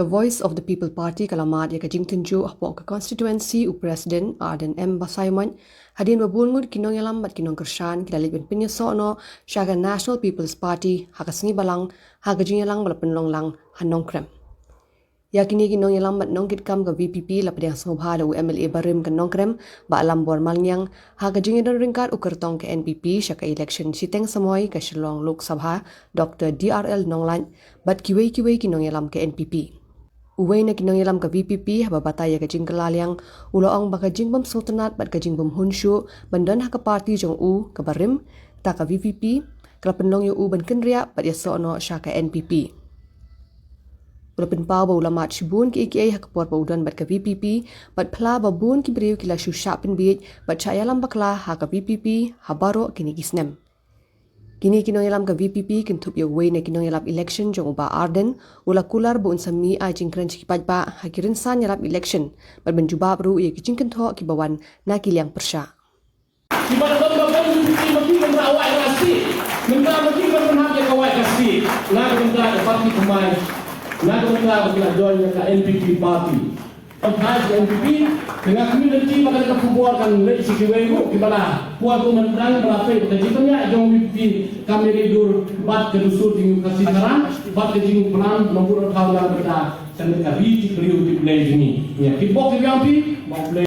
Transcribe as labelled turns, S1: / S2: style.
S1: ke Voice of the People Party kalamat ya ke jingtinju ahpok ke constituency u Presiden Arden M. Basaiman hadin babulngud kinong yalambat kinong kershan kidalik ben penyeso no syaga National People's Party hakasengi balang hagajing yalang balapen long hanong krem. Ya kini kinong yalambat nong kitkam ke VPP lapadiang sobha da UMLA barim ke nong krem ba alam bor malnyang hagajing dan ringkat ukertong ke NPP syaka election siteng semoy ke Shillong Lok Sabha Dr. DRL Nonglan bat kiwei kinong yalam ke NPP. Uwei na kinong yalam ke VPP haba bataya ke jing kelaliang uloong baka jing bam sultanat bat ke jing bam hunshu bandan haka parti jong u ke barim tak ke VPP kelapen long yu u ban kenria bat ya sono syaka NPP. Ulapin pau ba ulamat shibun ki AKA hakapor ba udan bat ke VPP bat pla ba bun ki beriu kila syusyak penbit bat cayalam bakla haka VPP habaro kini gisnem. Kini kinong yalam ke VPP kintup ya way na kinong yalam election jong uba Arden ula kular ba unsami ay jingkran ki paidbah hakirin san yalam election bat benjubab ru ya kijing kento ki bawan na kiliang persya.
S2: Ibarat bapak mesti merawat kasih, minta mesti berpenghak kawat kasih. Nak minta parti kemai. Nak minta berdoa ke NPP parti. Pemahas NPP dengan community bakal kepubuarkan si kiwegu kibala kuat menang berapa berjitanya jong VPP kami ridur bat kedusur tinggu kasih terang bat kejing pelan nombor kau yang berda dan kari beliau di play ini. Ya kibok yang pi mau play